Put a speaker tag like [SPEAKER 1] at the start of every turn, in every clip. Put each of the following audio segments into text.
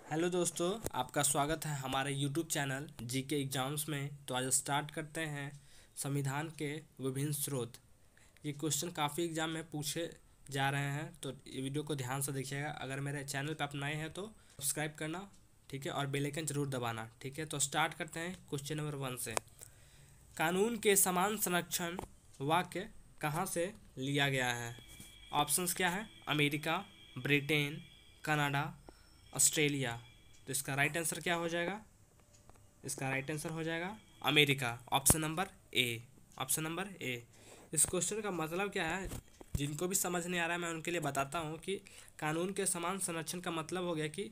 [SPEAKER 1] Hello दोस्तों, आपका स्वागत है हमारे यूट्यूब चैनल जीके एग्जाम्स में। तो आज स्टार्ट करते हैं संविधान के विभिन्न स्रोत। ये क्वेश्चन काफ़ी एग्जाम में पूछे जा रहे हैं, तो ये वीडियो को ध्यान से देखिएगा। अगर मेरे चैनल पर आप नए हैं तो सब्सक्राइब करना, ठीक है, और बेल आइकन जरूर दबाना, ठीक है। तो स्टार्ट करते हैं क्वेश्चन नंबर 1 से। कानून के समान संरक्षण वाक्य कहाँ से लिया गया है? ऑप्शंस क्या है? America, Britain, Canada, Australia. तो इसका राइट आंसर क्या हो जाएगा? इसका राइट आंसर हो जाएगा अमेरिका, ऑप्शन नंबर ए। ऑप्शन नंबर ए। इस क्वेश्चन का मतलब क्या है, जिनको भी समझ नहीं आ रहा है मैं उनके लिए बताता हूँ कि कानून के समान संरक्षण का मतलब हो गया कि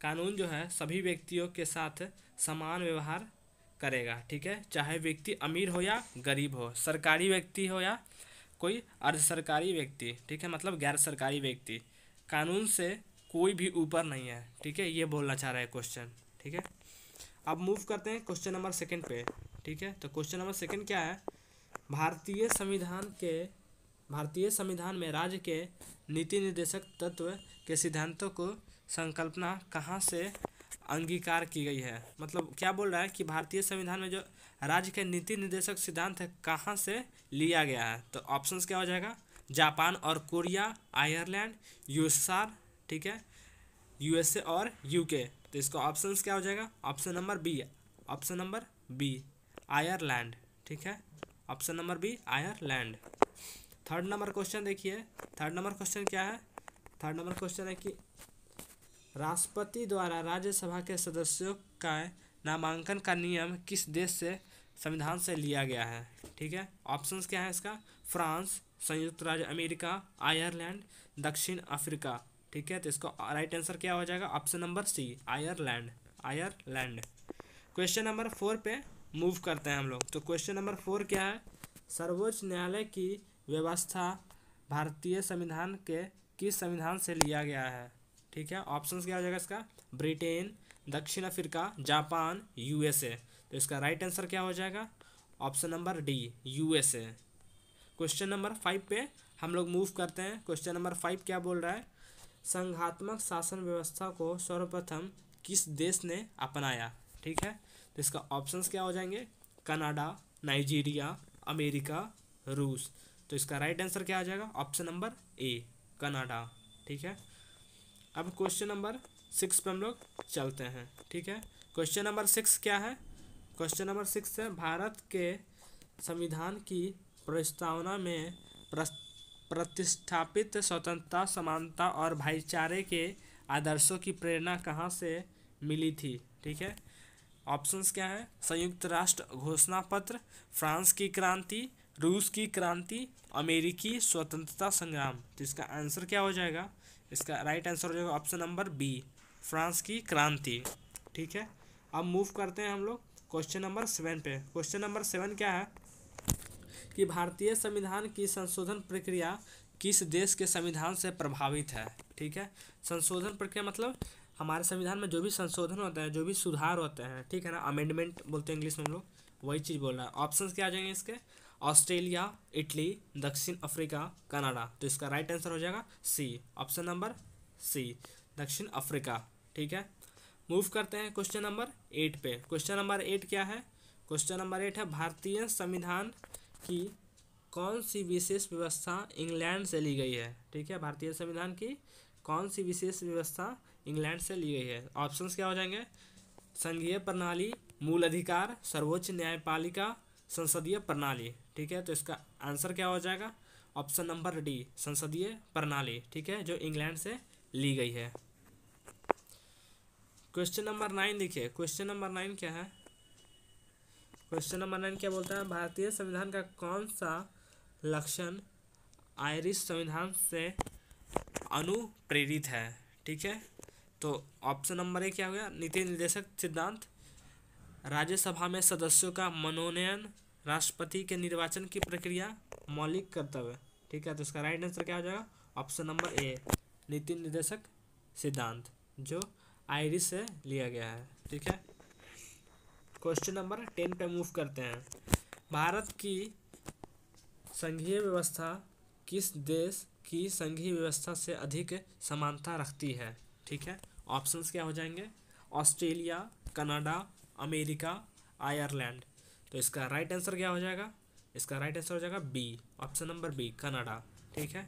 [SPEAKER 1] कानून जो है सभी व्यक्तियों के साथ समान व्यवहार करेगा, ठीक है। चाहे व्यक्ति अमीर हो या गरीब हो, सरकारी व्यक्ति हो या कोई अर्ध सरकारी व्यक्ति, ठीक है, मतलब गैर सरकारी व्यक्ति, कानून से कोई भी ऊपर नहीं है, ठीक है। ये बोलना चाह रहा है क्वेश्चन, ठीक है। अब मूव करते हैं क्वेश्चन नंबर 2 पे, ठीक है। तो क्वेश्चन नंबर 2 क्या है? भारतीय संविधान में राज्य के नीति निर्देशक तत्व के सिद्धांतों को संकल्पना कहाँ से अंगीकार की गई है? मतलब क्या बोल रहा है कि भारतीय संविधान में जो राज्य के नीति निर्देशक सिद्धांत है कहाँ से लिया गया है? तो ऑप्शंस क्या हो जाएगा? जापान और कोरिया, आयरलैंड, यूएसआर, ठीक है, यूएसए और यूके। तो इसका ऑप्शंस क्या हो जाएगा? Option number b, option number b, Ireland, ठीक है, option number b, Ireland. Third number question देखिए। थर्ड नंबर क्वेश्चन क्या है? थर्ड नंबर क्वेश्चन है कि राष्ट्रपति द्वारा राज्यसभा के सदस्यों का नामांकन का नियम किस देश से संविधान से लिया गया है? ठीक है, ऑप्शंस क्या है इसका? फ्रांस, संयुक्त राज्य अमेरिका, आयरलैंड, दक्षिण अफ्रीका, ठीक है। तो इसका राइट आंसर क्या हो जाएगा? Option number c, Ireland, Ireland. Question number 4 पे मूव करते हैं हम लोग। तो क्वेश्चन नंबर 4 क्या है? सर्वोच्च न्यायालय की व्यवस्था भारतीय संविधान के किस संविधान से लिया गया है? ठीक है, ऑप्शंस क्या हो जाएगा इसका? ब्रिटेन, दक्षिण अफ्रीका, जापान, यूएसए। तो इसका राइट आंसर क्या हो जाएगा? Option number D, USA. Question number 5 पे हम लोग मूव करते हैं। क्वेश्चन नंबर 5 क्या बोल रहा है? संघात्मक शासन व्यवस्था को सर्वप्रथम किस देश ने अपनाया? ठीक है, तो इसका ऑप्शंस क्या हो जाएंगे? कनाडा, नाइजीरिया, अमेरिका, रूस। तो इसका राइट आंसर क्या आ जाएगा? ऑप्शन नंबर ए, कनाडा, ठीक है। अब क्वेश्चन नंबर 6 पे हम लोग चलते हैं, ठीक है। क्वेश्चन नंबर 6 क्या है? क्वेश्चन नंबर 6 है, भारत के संविधान की प्रस्तावना में प्रतिष्ठापित स्वतंत्रता, समानता और भाईचारे के आदर्शों की प्रेरणा कहाँ से मिली थी? ठीक है, ऑप्शंस क्या है? संयुक्त राष्ट्र घोषणा पत्र, फ्रांस की क्रांति, रूस की क्रांति, अमेरिकी स्वतंत्रता संग्राम। तो इसका आंसर क्या हो जाएगा? इसका राइट आंसर हो जाएगा ऑप्शन नंबर बी, फ्रांस की क्रांति, ठीक है। अब मूव करते हैं हम लोग क्वेश्चन नंबर 7 पे। क्वेश्चन नंबर 7 क्या है कि भारतीय संविधान की संशोधन प्रक्रिया किस देश के संविधान से प्रभावित है? ठीक है, संशोधन प्रक्रिया मतलब हमारे संविधान में जो भी संशोधन होता है, जो भी सुधार होते हैं, ठीक है ना, अमेंडमेंट बोलते हैं इंग्लिश में हम लोग, वही चीज़ बोल रहा है। ऑप्शंस क्या आ जाएंगे इसके? ऑस्ट्रेलिया, इटली, दक्षिण अफ्रीका, कनाडा। तो इसका राइट आंसर हो जाएगा सी, ऑप्शन नंबर सी, दक्षिण अफ्रीका, ठीक है। मूव करते हैं क्वेश्चन नंबर 8 पे। क्वेश्चन नंबर 8 क्या है? क्वेश्चन नंबर 8 है, भारतीय संविधान की कौन सी विशेष व्यवस्था इंग्लैंड से ली गई है? ठीक है, भारतीय संविधान की कौन सी विशेष व्यवस्था इंग्लैंड से ली गई है? ऑप्शंस क्या हो जाएंगे? संघीय प्रणाली, मूल अधिकार, सर्वोच्च न्यायपालिका, संसदीय प्रणाली, ठीक है। तो इसका आंसर क्या हो जाएगा? ऑप्शन नंबर डी, संसदीय प्रणाली, ठीक है, जो इंग्लैंड से ली गई है। क्वेश्चन नंबर 9 देखिए। क्वेश्चन नंबर 9 क्या है? क्वेश्चन नंबर 9 क्या बोलता है? भारतीय संविधान का कौन सा लक्षण आयरिश संविधान से अनुप्रेरित है? ठीक है, तो ऑप्शन नंबर ए क्या हो गया? नीति निर्देशक सिद्धांत, राज्यसभा में सदस्यों का मनोनयन, राष्ट्रपति के निर्वाचन की प्रक्रिया, मौलिक कर्तव्य, ठीक है। तो इसका राइट आंसर क्या हो जाएगा? ऑप्शन नंबर ए, नीति निर्देशक सिद्धांत, जो आयरिश से लिया गया है, ठीक है। क्वेश्चन नंबर 10 पे मूव करते हैं। भारत की संघीय व्यवस्था किस देश की संघीय व्यवस्था से अधिक समानता रखती है? ठीक है, ऑप्शंस क्या हो जाएंगे, ऑस्ट्रेलिया, कनाडा, अमेरिका, आयरलैंड। तो इसका राइट आंसर क्या हो जाएगा, इसका राइट आंसर हो जाएगा b, option number b, Canada. ठीक है,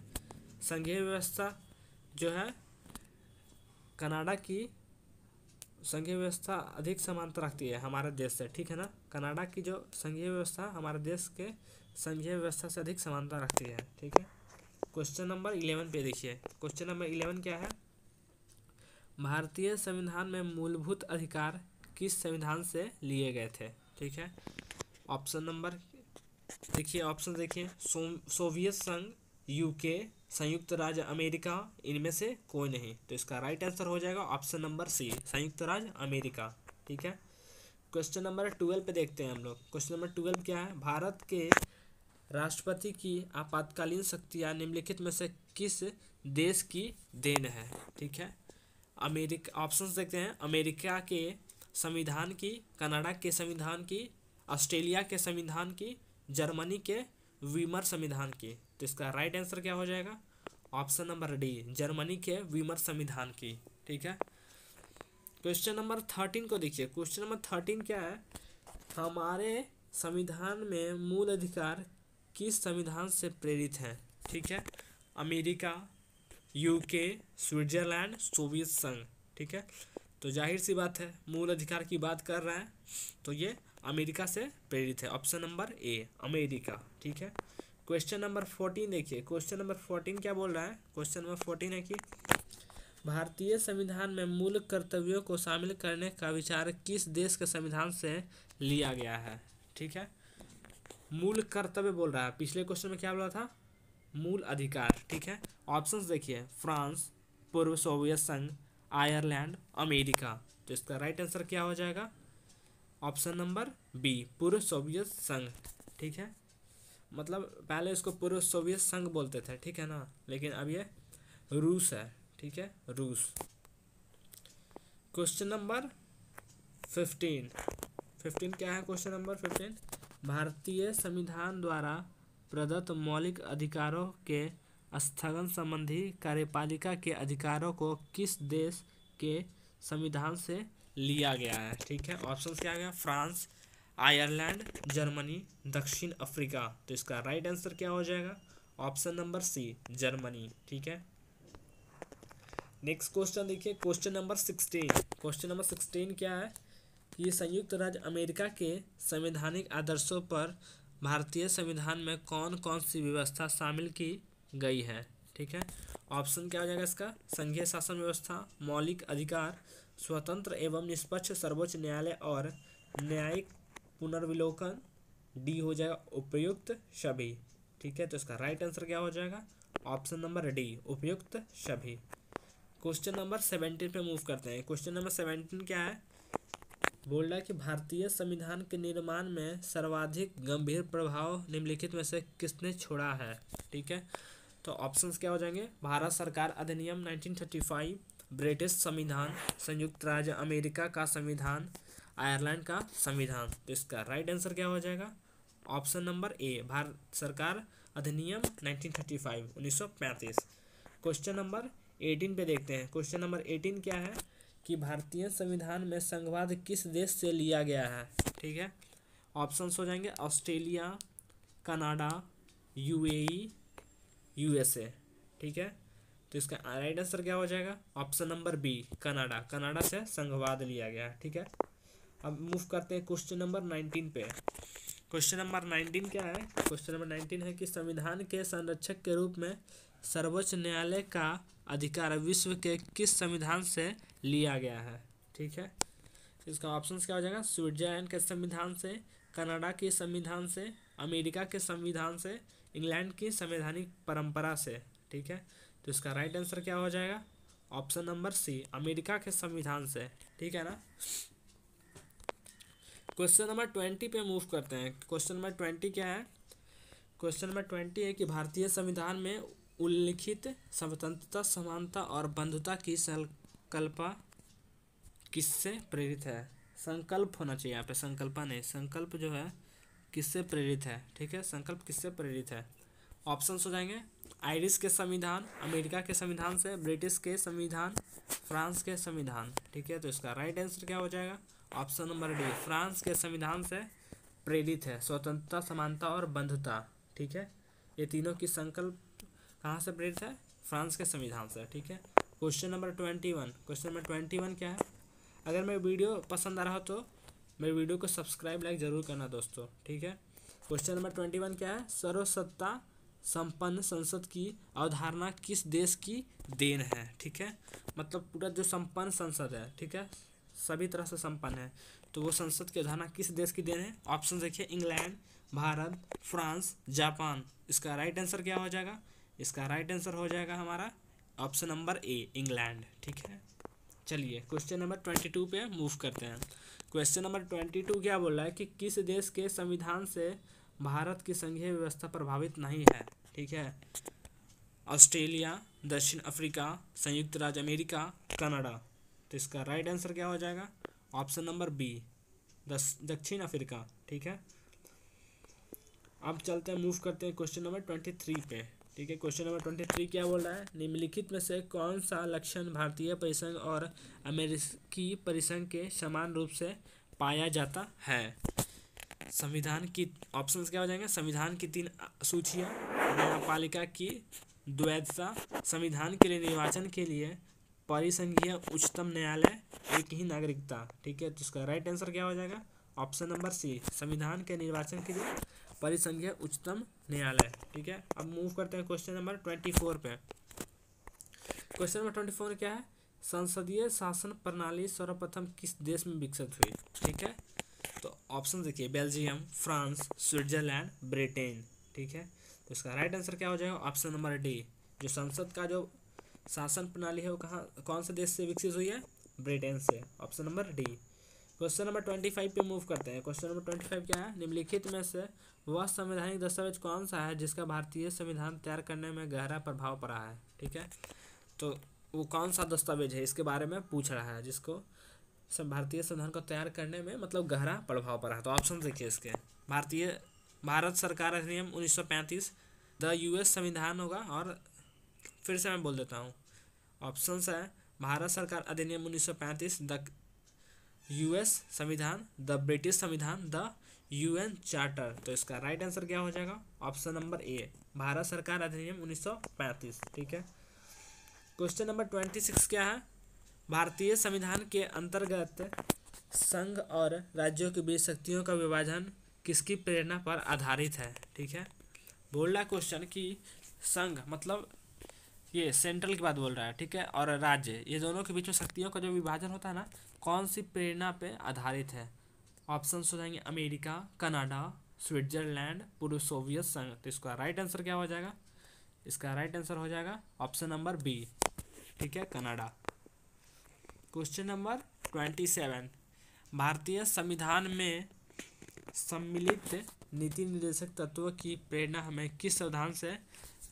[SPEAKER 1] संघीय व्यवस्था जो है कनाडा की संघीय व्यवस्था अधिक समानता रखती है हमारे देश से। ठीक है ना, कनाडा की जो संघीय व्यवस्था हमारे देश के संघीय व्यवस्था से अधिक समानता रखती है। ठीक है, क्वेश्चन नंबर 11 पे देखिए, क्वेश्चन नंबर 11 क्या है, भारतीय संविधान में मूलभूत अधिकार किस संविधान से लिए गए थे। ठीक है, ऑप्शन नंबर देखिए, ऑप्शन देखिए, सोवियत संघ, यूके, संयुक्त राज्य अमेरिका, इनमें से कोई नहीं। तो इसका राइट आंसर हो जाएगा ऑप्शन नंबर सी, संयुक्त राज्य अमेरिका। ठीक है, क्वेश्चन नंबर 12 पे देखते हैं हम लोग। क्वेश्चन नंबर 12 क्या है, भारत के राष्ट्रपति की आपातकालीन शक्तियाँ निम्नलिखित में से किस देश की देन है। ठीक है, अमेरिका, ऑप्शंस देखते हैं, अमेरिका के संविधान की, कनाडा के संविधान की, ऑस्ट्रेलिया के संविधान की, जर्मनी के वीमर संविधान की। तो इसका राइट आंसर क्या हो जाएगा, ऑप्शन नंबर डी, जर्मनी के वीमर संविधान की। ठीक है, क्वेश्चन नंबर 13 को देखिए, क्वेश्चन नंबर 13 क्या है, हमारे संविधान में मूल अधिकार किस संविधान से प्रेरित हैं। ठीक है, अमेरिका, यूके, स्विट्जरलैंड, सोवियत संघ। ठीक है, तो जाहिर सी बात है मूल अधिकार की बात कर रहा है तो ये अमेरिका से प्रेरित है, ऑप्शन नंबर ए, अमेरिका। ठीक है, क्वेश्चन नंबर 14 देखिए, क्वेश्चन नंबर 14 क्या बोल रहा है, क्वेश्चन नंबर 14 है कि भारतीय संविधान में मूल कर्तव्यों को शामिल करने का विचार किस देश के संविधान से लिया गया है। ठीक है, मूल कर्तव्य बोल रहा है, पिछले क्वेश्चन में क्या बोला था, मूल अधिकार। ठीक है, ऑप्शंस देखिए, फ्रांस, पूर्व सोवियत संघ, आयरलैंड, अमेरिका। तो इसका राइट आंसर क्या हो जाएगा, ऑप्शन नंबर बी, पूर्व सोवियत संघ। ठीक है, मतलब पहले इसको पूर्व सोवियत संघ बोलते थे। ठीक है ना, लेकिन अब ये रूस है। ठीक है, रूस। क्वेश्चन नंबर 15 क्या है, क्वेश्चन नंबर 15, भारतीय संविधान द्वारा प्रदत्त मौलिक अधिकारों के स्थगन संबंधी कार्यपालिका के अधिकारों को किस देश के संविधान से लिया गया है। ठीक है, ऑप्शंस क्या आ गया, फ्रांस, आयरलैंड, जर्मनी, दक्षिण अफ्रीका। तो इसका राइट आंसर क्या हो जाएगा, ऑप्शन नंबर सी, जर्मनी। ठीक है, नेक्स्ट क्वेश्चन देखिए, क्वेश्चन नंबर 16। क्वेश्चन नंबर 16 क्या है, ये संयुक्त राज्य अमेरिका के संवैधानिक आदर्शों पर भारतीय संविधान में कौन कौन सी व्यवस्था शामिल की गई है। ठीक है, ऑप्शन क्या हो जाएगा इसका, संघीय शासन व्यवस्था, मौलिक अधिकार, स्वतंत्र एवं निष्पक्ष सर्वोच्च न्यायालय और न्यायिक पुनर्विलोकन, डी हो जाएगा उपयुक्त सभी। ठीक है, तो इसका राइट आंसर क्या हो जाएगा, ऑप्शन नंबर डी, उपयुक्त सभी। क्वेश्चन नंबर 17 पे मूव करते हैं। क्वेश्चन नंबर 17 क्या है, बोल रहा है कि भारतीय संविधान के निर्माण में सर्वाधिक गंभीर प्रभाव निम्नलिखित में से किसने छोड़ा है। ठीक है, तो ऑप्शंस क्या हो जाएंगे, भारत सरकार अधिनियम 1935, ब्रिटिश संविधान, संयुक्त राज्य अमेरिका का संविधान, आयरलैंड का संविधान। तो इसका राइट आंसर क्या हो जाएगा, ऑप्शन नंबर ए, भारत सरकार अधिनियम 1935। क्वेश्चन नंबर 18 पे देखते हैं। क्वेश्चन नंबर 18 क्या है कि भारतीय संविधान में संघवाद किस देश से लिया गया है। ठीक है, ऑप्शंस हो जाएंगे, ऑस्ट्रेलिया, कनाडा, यूएई, यूएसए। ठीक है, तो इसका राइट आंसर क्या हो जाएगा, option number b, Canada. Canada से संघवाद लिया गया है। ठीक है, अब मूव करते हैं क्वेश्चन नंबर 19 पे। क्वेश्चन नंबर 19 क्या है, क्वेश्चन नंबर 19 है कि संविधान के संरक्षक के रूप में सर्वोच्च न्यायालय का अधिकार विश्व के किस संविधान से लिया गया है। ठीक है, इसका ऑप्शंस क्या हो जाएगा, स्विट्जरलैंड के संविधान से, कनाडा के संविधान से, अमेरिका के संविधान से, इंग्लैंड की संवैधानिक परंपरा से। ठीक है, तो इसका राइट आंसर क्या हो जाएगा, ऑप्शन नंबर सी, अमेरिका के संविधान से। ठीक है ना, क्वेश्चन नंबर 20 पे मूव करते हैं। क्वेश्चन नंबर 20 क्या है, क्वेश्चन नंबर 20 है कि भारतीय संविधान में उल्लिखित स्वतंत्रता, समानता और बंधुता की संकल्पना किससे प्रेरित है। संकल्प होना चाहिए यहाँ पे, संकल्पना नहीं, संकल्प जो है किससे प्रेरित है। ठीक है, संकल्प किससे प्रेरित है, ऑप्शंस हो जाएंगे, आयरिश के संविधान, अमेरिका के संविधान से, ब्रिटिश के संविधान, फ्रांस के संविधान, ठीक है। तो इसका राइट आंसर क्या हो जाएगा? ऑप्शन नंबर डी, फ्रांस के संविधान से प्रेरित है। स्वतंत्रता, समानता और बंधुता, ठीक है, ये तीनों की संकल्प कहाँ से प्रेरित है? फ्रांस के संविधान से, ठीक है। क्वेश्चन नंबर 21, क्वेश्चन नंबर 21 क्या है? अगर मेरी वीडियो पसंद आ रहा हो तो मेरे वीडियो को सब्सक्राइब लाइक ज़रूर करना दोस्तों, ठीक है। क्वेश्चन नंबर 21 क्या है? सर्वसत्ता संपन्न संसद की अवधारणा किस देश की देन है, ठीक है। मतलब पूरा जो संपन्न संसद है, ठीक है, सभी तरह से संपन्न है, तो वो संसद की अवधारणा किस देश की देन है? ऑप्शन देखिए, इंग्लैंड, भारत, फ्रांस, जापान। इसका राइट आंसर क्या हो जाएगा? इसका राइट आंसर हो जाएगा हमारा ऑप्शन नंबर ए, इंग्लैंड, ठीक है। चलिए क्वेश्चन नंबर 22 पे मूव करते हैं। क्वेश्चन नंबर 22 क्या बोल रहा है कि किस देश के संविधान से भारत की संघीय व्यवस्था प्रभावित नहीं है, ठीक है। ऑस्ट्रेलिया, दक्षिण अफ्रीका, संयुक्त राज्य अमेरिका, कनाडा। तो इसका राइट आंसर क्या हो जाएगा? ऑप्शन नंबर बी, दक्षिण अफ्रीका, ठीक है। अब चलते हैं, मूव करते हैं क्वेश्चन नंबर 23 पे, ठीक है। क्वेश्चन नंबर 23 क्या बोल रहा है? निम्नलिखित में से कौन सा लक्षण भारतीय परिसंघ और अमेरिकी परिसंघ के समान रूप से पाया जाता है? संविधान की ऑप्शंस क्या हो जाएंगे? संविधान की 3 सूचियाँ, न्यायपालिका की द्वैधता, संविधान के लिए निर्वाचन के लिए परिसंघीय उच्चतम न्यायालय, एक ही नागरिकता, ठीक है। तो इसका राइट आंसर क्या हो जाएगा? ऑप्शन नंबर सी, संविधान के निर्वाचन के लिए परिसंघीय उच्चतम न्यायालय, ठीक है। अब मूव करते हैं क्वेश्चन नंबर 24 पे। क्वेश्चन नंबर 24 क्या है? संसदीय शासन प्रणाली सर्वप्रथम किस देश में विकसित हुई, ठीक है। तो ऑप्शन देखिए, बेल्जियम, फ्रांस, स्विट्जरलैंड, ब्रिटेन, ठीक है। तो इसका राइट आंसर क्या हो जाएगा? ऑप्शन नंबर डी, जो संसद का जो शासन प्रणाली है वो कौन से देश से विकसित हुई है? ब्रिटेन से, option number D. Question number 25 पे मूव करते हैं। क्वेश्चन नंबर 25 क्या है? निम्नलिखित में से वह संवैधानिक दस्तावेज कौन सा है जिसका भारतीय संविधान तैयार करने में गहरा प्रभाव पड़ा है, ठीक है। तो वो कौन सा दस्तावेज है इसके बारे में पूछ रहा है, जिसको भारतीय संविधान को तैयार करने में मतलब गहरा प्रभाव पड़ा है। तो ऑप्शन देखिए इसके, भारत सरकार अधिनियम 1935, द यूएस संविधान होगा, और फिर से मैं बोल देता हूँ ऑप्शंस है, भारत सरकार अधिनियम 1935, द यूएस संविधान, द ब्रिटिश संविधान, द यूएन चार्टर। तो इसका राइट आंसर क्या हो जाएगा? ऑप्शन नंबर ए, भारत सरकार अधिनियम 1935, ठीक है। क्वेश्चन नंबर 26 क्या है? भारतीय संविधान के अंतर्गत संघ और राज्यों के बीच शक्तियों का विभाजन किसकी प्रेरणा पर आधारित है, ठीक है। बोल रहा है क्वेश्चन कि संघ मतलब ये सेंट्रल की बात बोल रहा है, ठीक है, और राज्य, ये दोनों के बीच में शक्तियों का जो विभाजन होता है ना, कौन सी प्रेरणा पे आधारित है? ऑप्शन हो जाएंगे अमेरिका, कनाडा, स्विट्जरलैंड, पूर्व सोवियत संघ। तो इसका राइट आंसर क्या हो जाएगा? इसका राइट आंसर हो जाएगा ऑप्शन नंबर बी, ठीक है, कनाडा। क्वेश्चन नंबर 27, भारतीय संविधान में सम्मिलित नीति निर्देशक तत्वों की प्रेरणा हमें किस संविधान से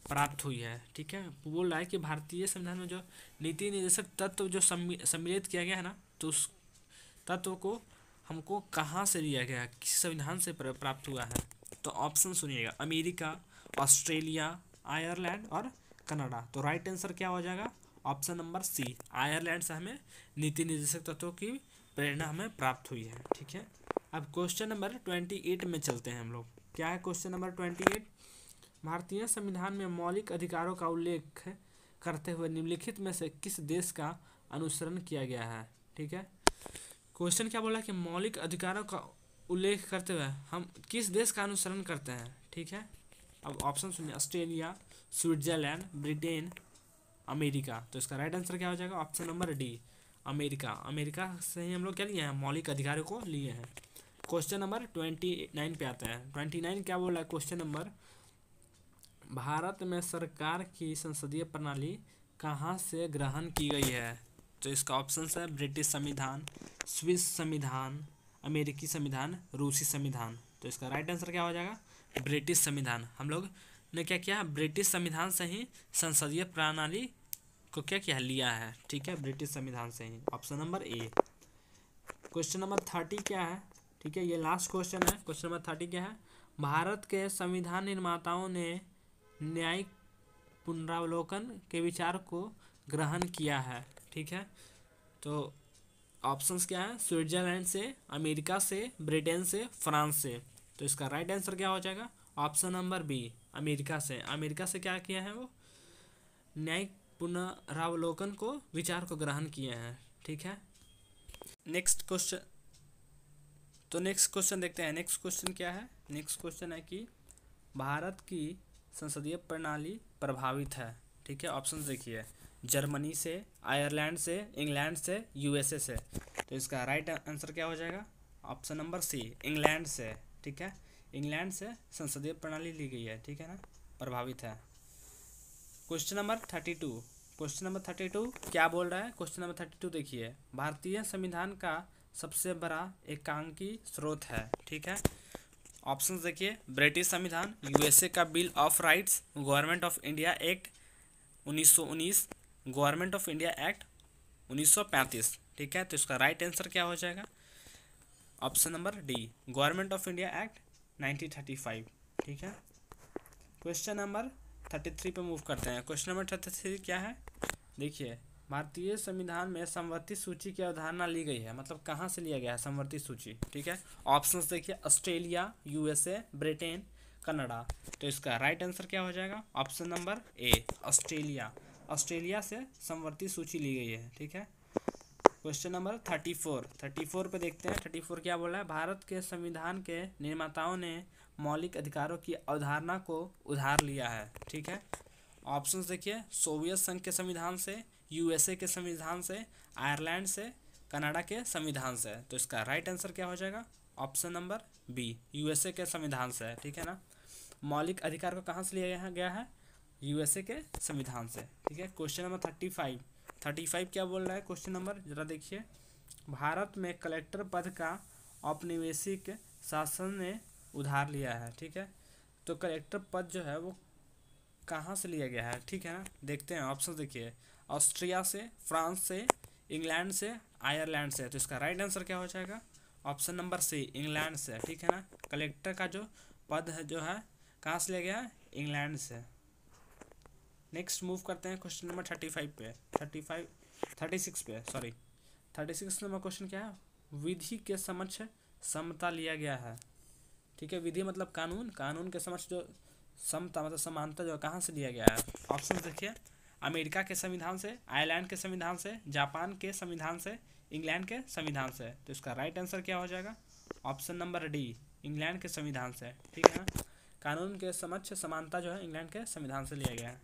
[SPEAKER 1] प्राप्त हुई है, ठीक है। बोल रहा है कि भारतीय संविधान में जो नीति निर्देशक तत्व जो सम्मिलित किया गया है ना, तो उस तत्व को हमको कहाँ से लिया गया, किस संविधान से प्राप्त हुआ है? तो ऑप्शन सुनिएगा, अमेरिका, ऑस्ट्रेलिया, आयरलैंड और कनाडा। तो राइट आंसर क्या हो जाएगा? ऑप्शन नंबर सी, आयरलैंड से हमें नीति निर्देशक तत्वों की प्रेरणा हमें प्राप्त हुई है, ठीक है। अब क्वेश्चन नंबर 28 में चलते हैं हम लोग। क्या है क्वेश्चन नंबर 28? भारतीय संविधान में मौलिक अधिकारों का उल्लेख करते हुए निम्नलिखित में से किस देश का अनुसरण किया गया है, ठीक है। क्वेश्चन क्या बोला कि मौलिक अधिकारों का उल्लेख करते हुए हम किस देश का अनुसरण करते हैं, ठीक है। अब ऑप्शन सुनिए, ऑस्ट्रेलिया, स्विट्जरलैंड, ब्रिटेन, अमेरिका। तो इसका राइट आंसर क्या हो जाएगा? Option number D, America. America से ही हम लोग क्या लिए हैं? मौलिक अधिकारों को लिए हैं। क्वेश्चन नंबर 29 पे आते हैं। 29 क्या बोल रहा है क्वेश्चन नंबर? भारत में सरकार की संसदीय प्रणाली कहाँ से ग्रहण की गई है? तो इसका ऑप्शन है ब्रिटिश संविधान, स्विस संविधान, अमेरिकी संविधान, रूसी संविधान। तो इसका राइट आंसर क्या हो जाएगा? ब्रिटिश संविधान। हम लोग ने क्या किया? ब्रिटिश संविधान से ही संसदीय प्रणाली को क्या किया, लिया है, ठीक है, ब्रिटिश संविधान से ही। Option number A. Question number 30 क्या है, ठीक है, ये लास्ट क्वेश्चन है। क्वेश्चन नंबर 30 क्या है? भारत के संविधान निर्माताओं ने न्यायिक पुनरावलोकन के विचार को ग्रहण किया है, ठीक ठीक है। तो ऑप्शंस क्या है, स्विट्जरलैंड से, अमेरिका से, ब्रिटेन से, फ्रांस से। तो इसका राइट आंसर क्या हो जाएगा, ऑप्शन नंबर बी, अमेरिका से। अमेरिका से क्या किया है वो, न्यायिक पुनरावलोकन को, विचार को ग्रहण किए हैं, ठीक है। नेक्स्ट क्वेश्चन, तो नेक्स्ट क्वेश्चन देखते हैं। नेक्स्ट क्वेश्चन क्या है, नेक्स्ट क्वेश्चन है कि भारत की संसदीय प्रणाली प्रभावित है, ठीक है। ऑप्शन देखिए, जर्मनी से, आयरलैंड से, इंग्लैंड से, यूएसए से। तो इसका राइट आंसर क्या हो जाएगा, ऑप्शन नंबर सी, इंग्लैंड से, ठीक है। इंग्लैंड से संसदीय प्रणाली ली गई है, ठीक है ना, प्रभावित है। क्वेश्चन नंबर 32, क्वेश्चन नंबर 32 क्या बोल रहा है, क्वेश्चन नंबर 32 देखिए, भारतीय संविधान का सबसे बड़ा एकांकी स्रोत है, ठीक है। ऑप्शंस देखिए, ब्रिटिश संविधान, यूएसए का bill of rights, government of India act 1919, government of India act 1935, ठीक है। तो इसका राइट आंसर क्या हो जाएगा, option number D, government of India act 1935, ठीक है। क्वेश्चन नंबर 33 पे मूव करते हैं। क्वेश्चन नंबर 33 क्या है, देखिए, भारतीय संविधान में समवर्ती सूची की अवधारणा ली गई है, मतलब कहाँ से लिया गया है समवर्ती सूची, ठीक है। ऑप्शंस देखिए, ऑस्ट्रेलिया, यूएसए, ब्रिटेन, कनाडा। तो इसका राइट आंसर क्या हो जाएगा, ऑप्शन नंबर ए, ऑस्ट्रेलिया। ऑस्ट्रेलिया से समवर्ती सूची ली गई है, ठीक है। क्वेश्चन नंबर 34 पे देखते हैं। 34 क्या बोला है, भारत के संविधान के निर्माताओं ने मौलिक अधिकारों की अवधारणा को उधार लिया है, ठीक है। ऑप्शंस देखिए, सोवियत संघ के संविधान से, यूएसए के संविधान से, आयरलैंड से, कनाडा के संविधान से। तो इसका राइट आंसर क्या हो जाएगा, ऑप्शन नंबर बी, यूएसए के संविधान से, ठीक है ना। मौलिक अधिकार को कहाँ से लिया गया है, यूएसए के संविधान से, ठीक है। क्वेश्चन नंबर 35 क्या बोल रहा है, क्वेश्चन नंबर जरा देखिए, भारत में कलेक्टर पद का औपनिवेशिक शासन ने उधार लिया है, ठीक है। तो कलेक्टर पद जो है वो कहाँ से लिया गया है, ठीक है ना, देखते हैं। ऑप्शन देखिए, ऑस्ट्रिया से, फ्रांस से, इंग्लैंड से, आयरलैंड से। तो इसका राइट आंसर क्या हो जाएगा, ऑप्शन नंबर सी, इंग्लैंड से, ठीक है ना। कलेक्टर का जो पद है जो है कहाँ से लिया गया है, इंग्लैंड से। नेक्स्ट मूव करते हैं क्वेश्चन नंबर 36 नंबर क्वेश्चन क्या है, विधि के समक्ष समता लिया गया है, ठीक है। विधि मतलब कानून, कानून के समक्ष जो समता मतलब समानता जो कहाँ से लिया गया है। ऑप्शन देखिए, अमेरिका के संविधान से, आयरलैंड के संविधान से, जापान के संविधान से, इंग्लैंड के संविधान से। तो इसका राइट आंसर क्या हो जाएगा, ऑप्शन नंबर डी, इंग्लैंड के संविधान से, ठीक है ना। कानून के समक्ष समानता जो है इंग्लैंड के संविधान से लिया गया है।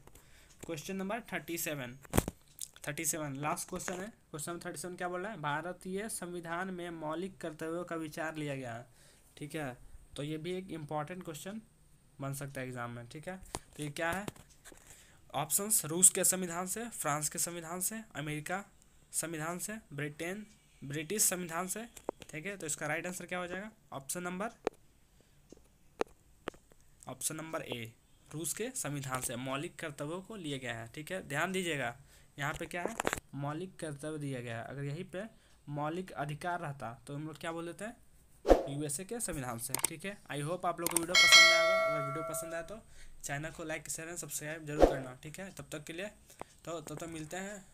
[SPEAKER 1] क्वेश्चन नंबर 37 लास्ट क्वेश्चन है। क्वेश्चन नंबर 37 क्या बोल रहा है, भारतीय संविधान में मौलिक कर्तव्यों का विचार लिया गया है, ठीक है। तो ये भी एक इम्पॉर्टेंट क्वेश्चन बन सकता है एग्जाम में, ठीक है। तो ये क्या है, ऑप्शंस, रूस के संविधान से, फ्रांस के संविधान से, अमेरिका संविधान से, ब्रिटिश संविधान से, ठीक है। तो इसका राइट आंसर क्या हो जाएगा, ऑप्शन नंबर ए, रूस के संविधान से मौलिक कर्तव्यों को लिया गया है, ठीक है। ध्यान दीजिएगा, यहाँ पे क्या है, मौलिक कर्तव्य दिया गया है। अगर यहीं पे मौलिक अधिकार रहता तो हम लोग क्या बोल देते हैं, यूएसए के संविधान से, ठीक है। आई होप आप लोग को वीडियो पसंद आएगा। अगर वीडियो पसंद आया तो चैनल को लाइक शेयर एंड सब्सक्राइब जरूर करना, ठीक है। तब तक के लिए तो मिलते हैं